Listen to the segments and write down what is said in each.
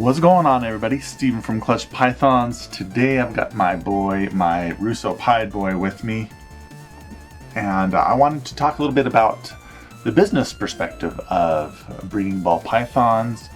What's going on, everybody? Steven from Clutch Pythons. Today I've got my Russo Pied boy with me, and I wanted to talk a little bit about the business perspective of breeding ball pythons,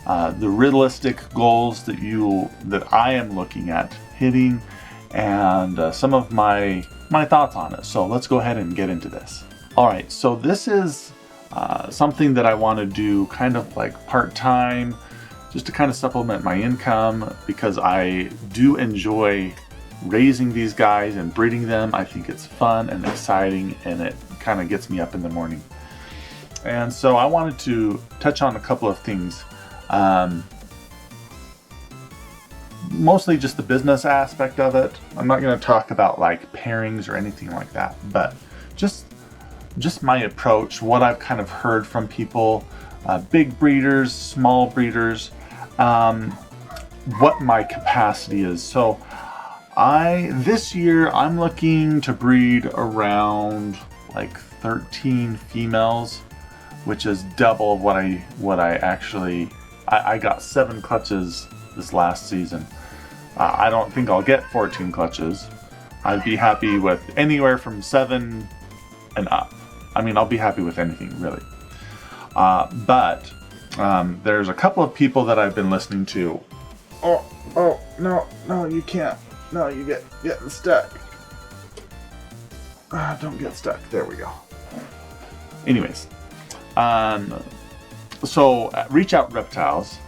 the realistic goals that I am looking at hitting, and some of my thoughts on it. So let's go ahead and get into this. All right, so this is something that I want to do kind of like part-time, just to kind of supplement my income, because I do enjoy raising these guys and breeding them. I think it's fun and exciting, and it kind of gets me up in the morning. And so I wanted to touch on a couple of things. Mostly just the business aspect of it. I'm not going to talk about like pairings or anything like that, but just my approach, what I've kind of heard from people, big breeders, small breeders, what my capacity is. So this year I'm looking to breed around like 13 females, which is double of what I actually got 7 clutches this last season. I don't think I'll get 14 clutches. I'd be happy with anywhere from 7 and up. I mean, I'll be happy with anything, really. But there's a couple of people that I've been listening to. Oh, no, you can't. No, you getting stuck. Don't get stuck. There we go. Anyways, so Reach Out Reptiles,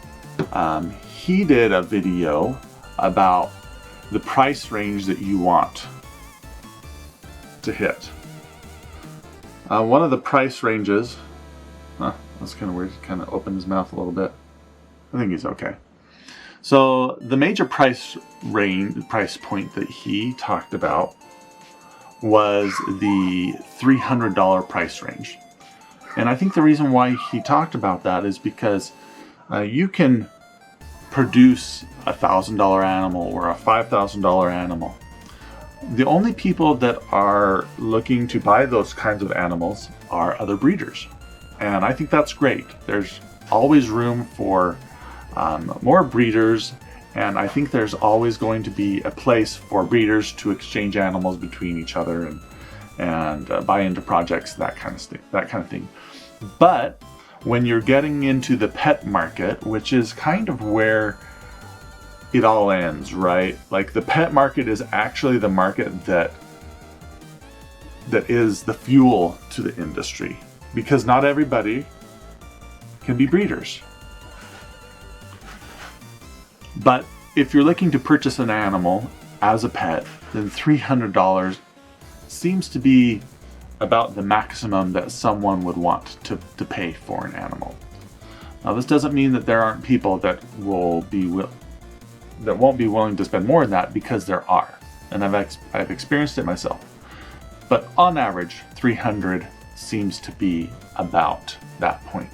he did a video about the price range that you want to hit. One of the price ranges, that's kind of weird, he kind of opened his mouth a little bit. I think he's okay. So the major price point that he talked about was the $300 price range. And I think the reason why he talked about that is because you can produce a $1,000 animal or a $5,000 animal. The only people that are looking to buy those kinds of animals are other breeders. And I think that's great. There's always room for more breeders, and I think there's always going to be a place for breeders to exchange animals between each other and buy into projects, that kind of thing. But when you're getting into the pet market, which is kind of where it all ends, right? Like, the pet market is actually the market that is the fuel to the industry, because not everybody can be breeders. But if you're looking to purchase an animal as a pet, then $300 seems to be about the maximum that someone would want to pay for an animal. Now, this doesn't mean that there aren't people that won't be willing to spend more than that, because there are, and I've experienced it myself. But on average, $300 seems to be about that point.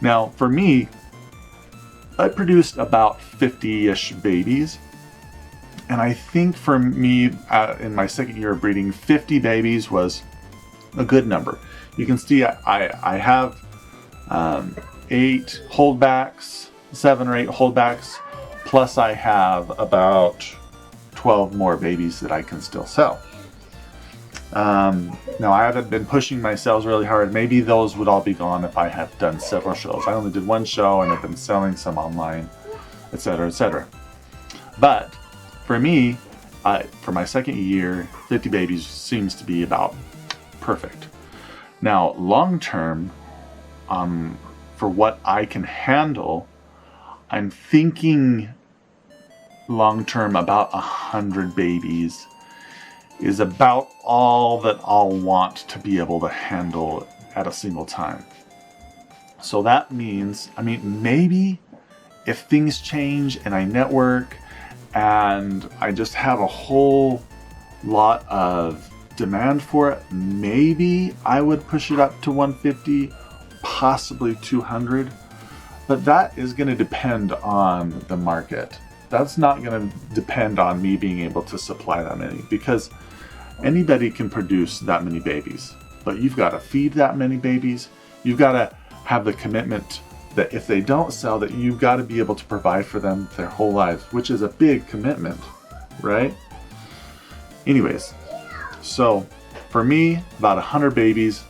Now, for me, I produced about 50-ish babies, and I think for me, in my second year of breeding, 50 babies was a good number. You can see I have 8 holdbacks, 7 or 8 holdbacks, plus I have about 12 more babies that I can still sell. Now, I haven't been pushing my sales really hard. Maybe those would all be gone if I had done several shows. I only did 1 show, and I've been selling some online, etc., etc. But for me, for my second year, 50 babies seems to be about perfect. Now, long term, for what I can handle, I'm thinking long term about 100 babies is about all that I'll want to be able to handle at a single time. So that means, maybe if things change and I network and I just have a whole lot of demand for it, maybe I would push it up to 150, possibly 200. But that is going to depend on the market. That's not going to depend on me being able to supply that many, because anybody can produce that many babies, but you've got to feed that many babies. You've got to have the commitment that if they don't sell, that you've got to be able to provide for them their whole lives, which is a big commitment, right? Anyways, so for me, about 100 babies,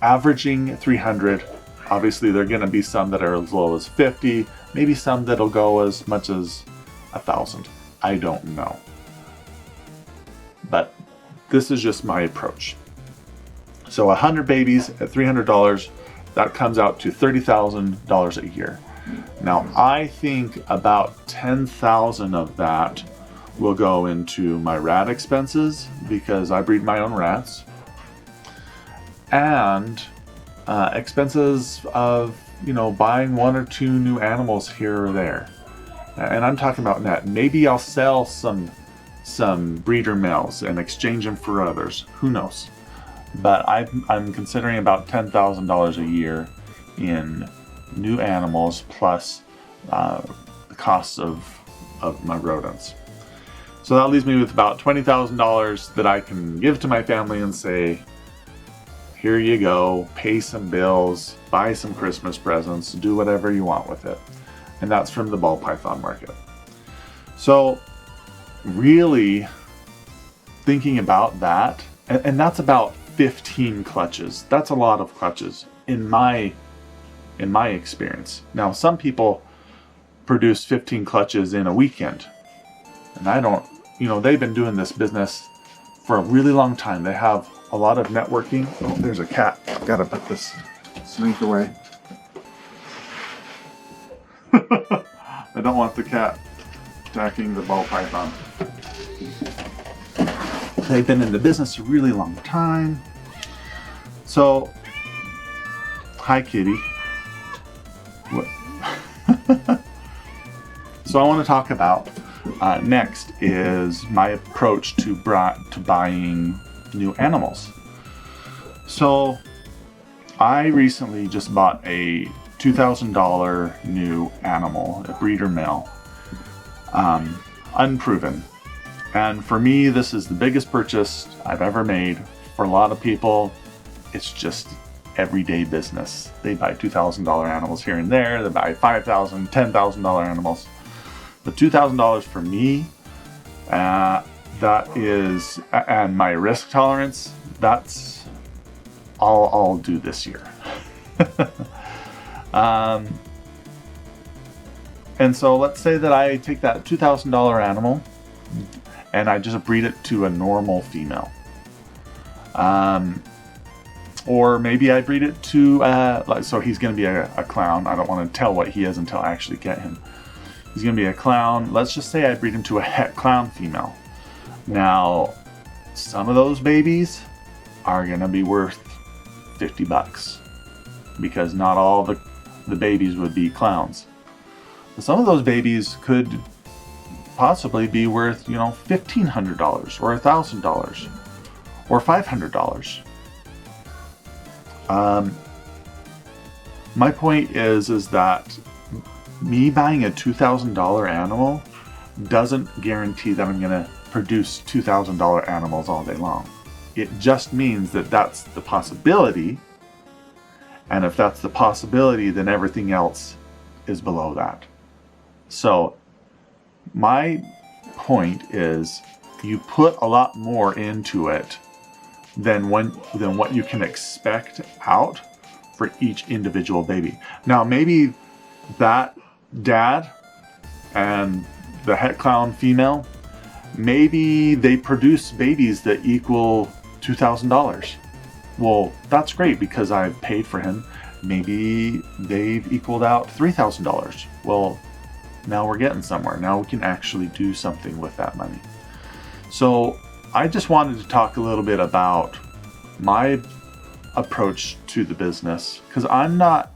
averaging 300. Obviously, there are going to be some that are as low as 50, maybe some that'll go as much as 1,000. I don't know. But this is just my approach. So 100 babies at $300, that comes out to $30,000 a year. Now, I think about 10,000 of that will go into my rat expenses because I breed my own rats, and expenses of, buying 1 or 2 new animals here or there. And I'm talking about net. Maybe I'll sell some breeder males and exchange them for others. Who knows? But I'm considering about $10,000 a year in new animals plus the costs of my rodents. So that leaves me with about $20,000 that I can give to my family and say, here you go, pay some bills, buy some Christmas presents, do whatever you want with it. And that's from the ball python market. So really thinking about that, and that's about 15 clutches. That's a lot of clutches in my experience. Now, some people produce 15 clutches in a weekend, and I don't, they've been doing this business for a really long time. They have a lot of networking. Oh, there's a cat. I've got to put this snake away. I don't want the cat attacking the ball python. They've been in the business a really long time. So, hi kitty. What? So I want to talk about next is my approach to buying new animals. So I recently just bought a $2,000 new animal, a breeder male, unproven. And for me, this is the biggest purchase I've ever made. For a lot of people, it's just everyday business. They buy $2,000 animals here and there. They buy $5,000, $10,000 animals. But $2,000 for me, that is, and my risk tolerance, that's all I'll do this year. And so let's say that I take that $2,000 animal and I just breed it to a normal female. Or maybe I breed it to, so he's going to be a clown. I don't want to tell what he is until I actually get him. He's going to be a clown. Let's just say I breed him to a het clown female. Now, some of those babies are going to be worth $50 because not all the babies would be clowns. But some of those babies could possibly be worth, $1,500 or $1,000 or $500. My point is that me buying a $2,000 animal doesn't guarantee that I'm going to produce $2,000 animals all day long. It just means that that's the possibility, and if that's the possibility, then everything else is below that. So my point is you put a lot more into it than what you can expect out for each individual baby. Now, maybe that dad and the het clown female, maybe they produce babies that equal $2,000. Well, that's great because I've paid for him. Maybe they've equaled out $3,000. Well, now we're getting somewhere. Now we can actually do something with that money. So I just wanted to talk a little bit about my approach to the business, because I'm not,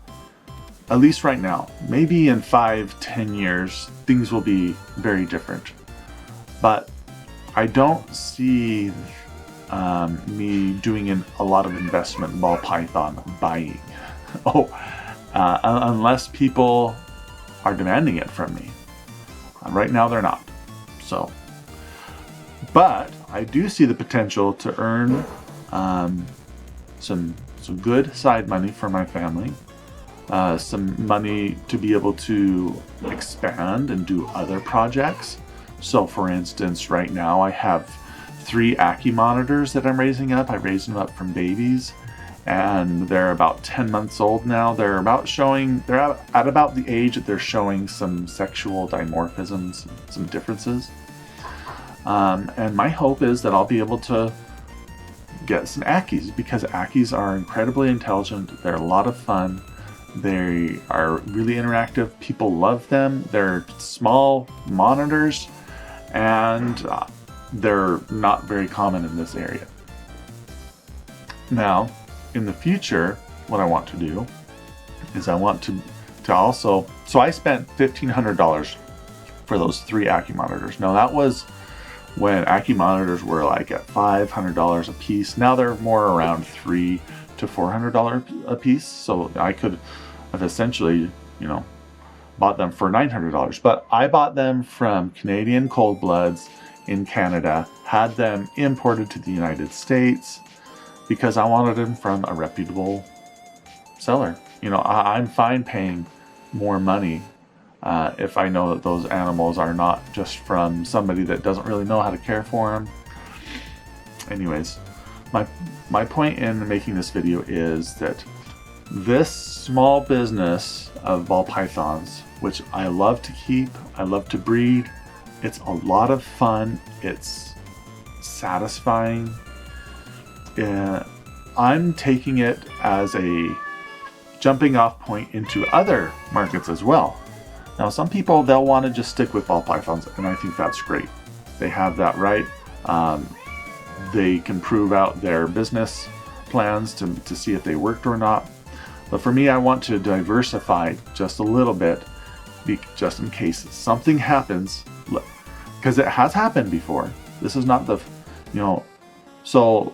at least right now, maybe in 5-10 years, things will be very different. But I don't see me doing a lot of investment in ball python buying. Unless people are demanding it from me. Right now they're not. So, but I do see the potential to earn some good side money for my family some money to be able to expand and do other projects. So for instance, right now I have 3 Ackie monitors that I'm raising up. I raised them up from babies, and they're about 10 months old now. They're at about the age that they're showing some sexual dimorphisms, some differences. And my hope is that I'll be able to get some Ackies, because Ackies are incredibly intelligent. They're a lot of fun. They are really interactive. People love them. They're small monitors, and they're not very common in this area. Now, in the future, what I want to do is I want to also, so I spent $1,500 for those 3 Ackie monitors. Now that was when Ackie monitors were like at $500 a piece. Now they're more around $300 to $400 a piece. So I could have essentially, bought them for $900. But I bought them from Canadian Cold Bloods in Canada, had them imported to the United States because I wanted them from a reputable seller. I'm fine paying more money if I know that those animals are not just from somebody that doesn't really know how to care for them. Anyways, my point in making this video is that this small business of ball pythons, which I love to keep, I love to breed, it's a lot of fun, it's satisfying. I'm taking it as a jumping off point into other markets as well. Now, some people, they'll want to just stick with ball pythons, and I think that's great. They have that right. They can prove out their business plans to see if they worked or not. But for me, I want to diversify just a little bit, just in case something happens, because it has happened before. This is not the, so,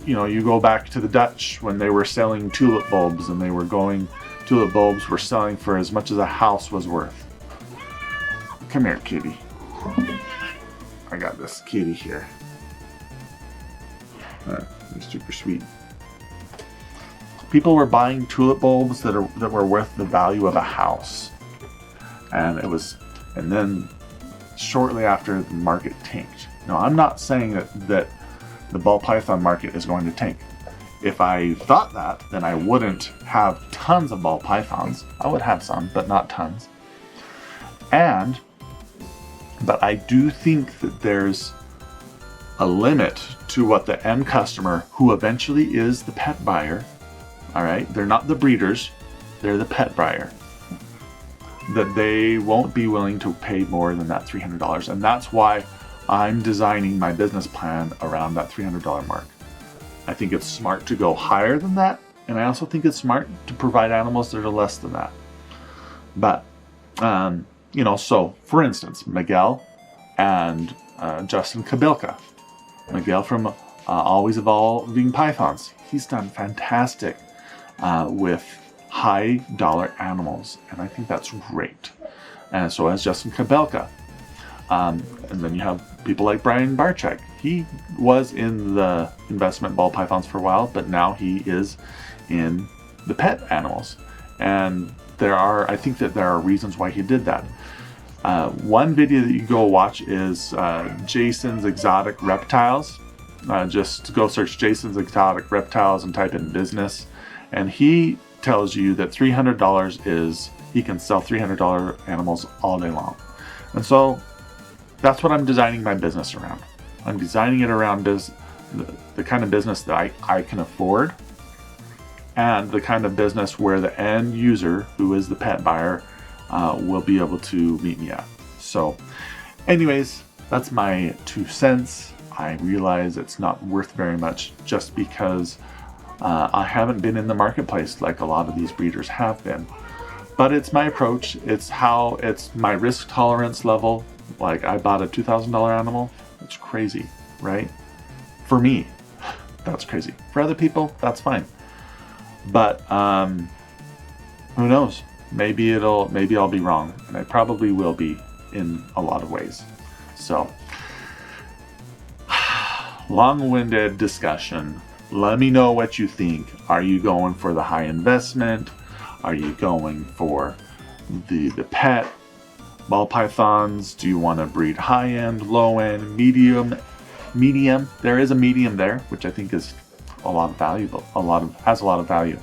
you go back to the Dutch when they were selling tulip bulbs, and tulip bulbs were selling for as much as a house was worth. Come here, kitty. I got this kitty here. You're super sweet. People were buying tulip bulbs that were worth the value of a house, and then shortly after, the market tanked. Now, I'm not saying that the ball python market is going to tank. If I thought that, then I wouldn't have tons of ball pythons. I would have some, but not tons. But I do think that there's a limit to what the end customer, who eventually is the pet buyer, all right? They're not the breeders, they're the pet buyer, that they won't be willing to pay more than that $300. And that's why I'm designing my business plan around that $300 mark. I think it's smart to go higher than that, and I also think it's smart to provide animals that are less than that. But, so for instance, Miguel and Justin Kabilka. Miguel from Always Evolving Pythons. He's done fantastic with high dollar animals, and I think that's great. And so has Justin Kabilka. And then you have people like Brian Barczyk. He was in the investment ball pythons for a while, but now he is in the pet animals. And I think that there are reasons why he did that. One video that you go watch is Jason's Exotic Reptiles. Just go search Jason's Exotic Reptiles and type in business. And he tells you that $300 he can sell $300 animals all day long. And so that's what I'm designing my business around. I'm designing it around the kind of business that I can afford, and the kind of business where the end user, who is the pet buyer, will be able to meet me at. So anyways, that's my 2 cents. I realize it's not worth very much just because I haven't been in the marketplace like a lot of these breeders have been. But it's my approach. It's my risk tolerance level. Like, I bought a $2,000 animal. That's crazy, right? For me, that's crazy. For other people, that's fine. But who knows? Maybe I'll be wrong, and I probably will be in a lot of ways. So, long-winded discussion. Let me know what you think. Are you going for the high investment? Are you going for the pet ball pythons? Do you want to breed high-end, low-end, medium? There is a medium there, which I think is a lot of valuable, has a lot of value.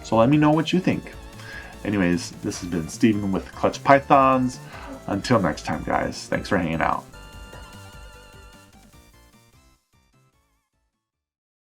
So let me know what you think. Anyways, this has been Steven with Clutch Pythons. Until next time, guys, thanks for hanging out.